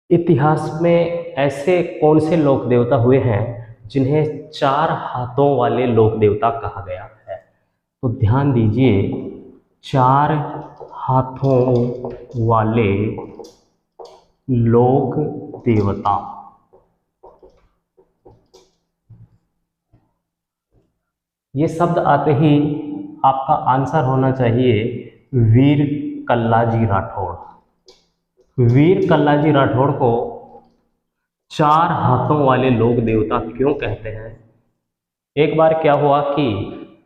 इतिहास में ऐसे कौन से लोक देवता हुए हैं जिन्हें 4 हाथों वाले लोक देवता कहा गया है? तो ध्यान दीजिए, 4 हाथों वाले लोक देवता। ये शब्द आते ही आपका आंसर होना चाहिए वीर कल्लाजी राठौड़। वीर कल्लाजी राठौड़ को 4 हाथों वाले लोक देवता क्यों कहते हैं? एक बार क्या हुआ कि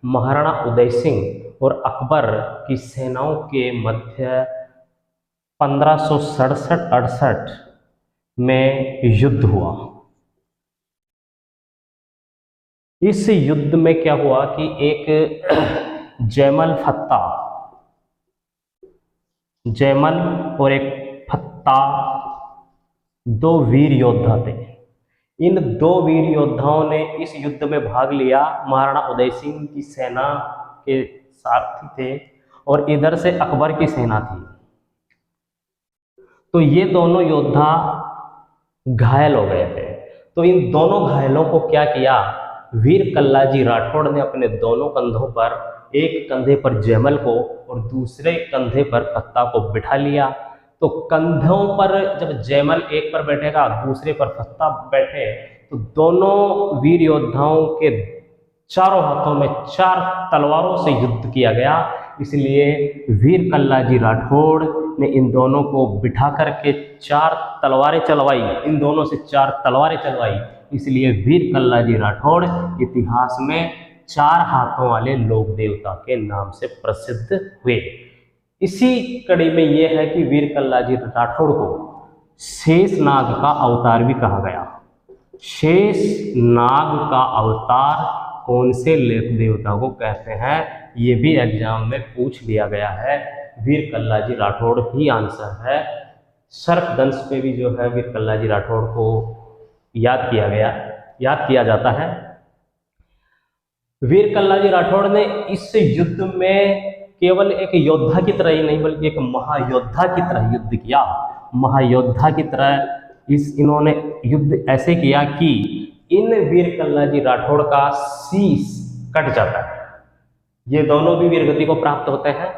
महाराणा उदय सिंह और अकबर की सेनाओं के मध्य 1567-68 में युद्ध हुआ। इस युद्ध में क्या हुआ कि एक जयमल फत्ता, जयमल और एक फत्ता 2 वीर योद्धा थे। इन 2 वीर योद्धाओं ने इस युद्ध में भाग लिया। महाराणा उदय सिंह की सेना के सारथी थे और इधर से अकबर की सेना थी। तो ये दोनों योद्धा घायल हो गए थे। तो इन दोनों घायलों को क्या किया, वीर कल्लाजी राठौड़ ने अपने दोनों कंधों पर, एक कंधे पर जयमल को और दूसरे कंधे पर फत्ता को बिठा लिया। तो कंधों पर जब जयमल एक पर बैठेगा, दूसरे पर फत्ता बैठे, तो दोनों वीर योद्धाओं के चारों हाथों में 4 तलवारों से युद्ध किया गया। इसलिए वीर कल्लाजी राठौड़ ने इन दोनों को बिठा करके 4 तलवारें चलवाई, इन दोनों से 4 तलवारें चलवाई। इसलिए वीर कल्लाजी राठौड़ इतिहास में 4 हाथों वाले लोक देवता के नाम से प्रसिद्ध हुए। इसी कड़ी में यह है कि वीर कल्लाजी राठौड़ को शेषनाग का अवतार भी कहा गया। शेषनाग का अवतार कौन से लोक देवता को कहते हैं, ये भी एग्जाम में पूछ लिया गया है। वीर कल्लाजी राठौड़ ही आंसर है। सर्पदंश पे भी जो है वीर कल्लाजी राठौड़ को याद किया जाता है। वीर कल्लाजी राठौड़ ने इस युद्ध में केवल एक योद्धा की तरह ही नहीं बल्कि एक महायोद्धा की तरह युद्ध किया। महायोद्धा की तरह इन्होंने युद्ध ऐसे किया कि इन वीर कल्लाजी राठौड़ का शीश कट जाता है। ये दोनों भी वीरगति को प्राप्त होते हैं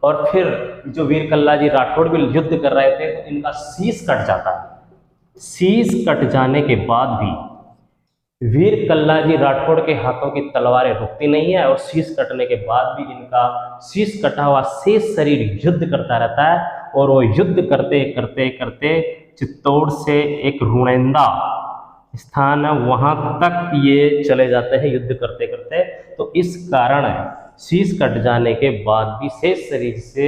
और फिर जो वीर कल्लाजी राठौड़ भी युद्ध कर रहे थे तो इनका शीश कट जाता है। शीश कट जाने के बाद भी वीर कल्लाजी राठौड़ के हाथों की तलवारें रुकती नहीं है और शीश कटने के बाद भी इनका शीश कटा हुआ शेष शरीर युद्ध करता रहता है। और वो युद्ध करते करते करते चित्तौड़ से एक रुणेंदा स्थान है, वहां तक ये चले जाते हैं युद्ध करते करते। तो इस कारण शीश कट जाने के बाद भी शेष शरीर से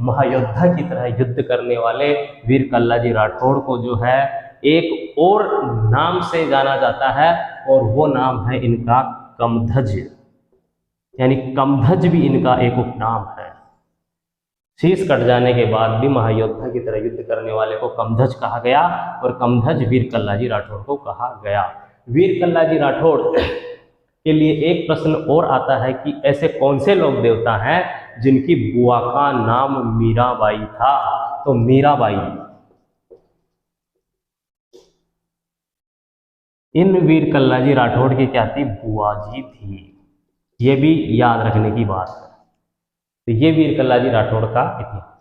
महायोद्धा की तरह युद्ध करने वाले वीर कल्लाजी राठौड़ को जो है एक और नाम से जाना जाता है और वो नाम है इनका कमध्वज, यानी कमध्वज भी इनका एक उपनाम है। शीश कट जाने के बाद भी महायोद्धा की तरह युद्ध करने वाले को कमध्वज कहा गया और कमध्वज वीर कल्लाजी राठौड़ को कहा गया। वीर कल्लाजी राठौड़ के लिए एक प्रश्न और आता है कि ऐसे कौन से लोक देवता हैं जिनकी बुआ का नाम मीराबाई था? तो मीराबाई इन वीर कल्लाजी राठौड़ की क्या थी? बुआ जी थी। ये भी याद रखने की बात है। तो ये वीर कल्लाजी राठौड़ का इतिहास।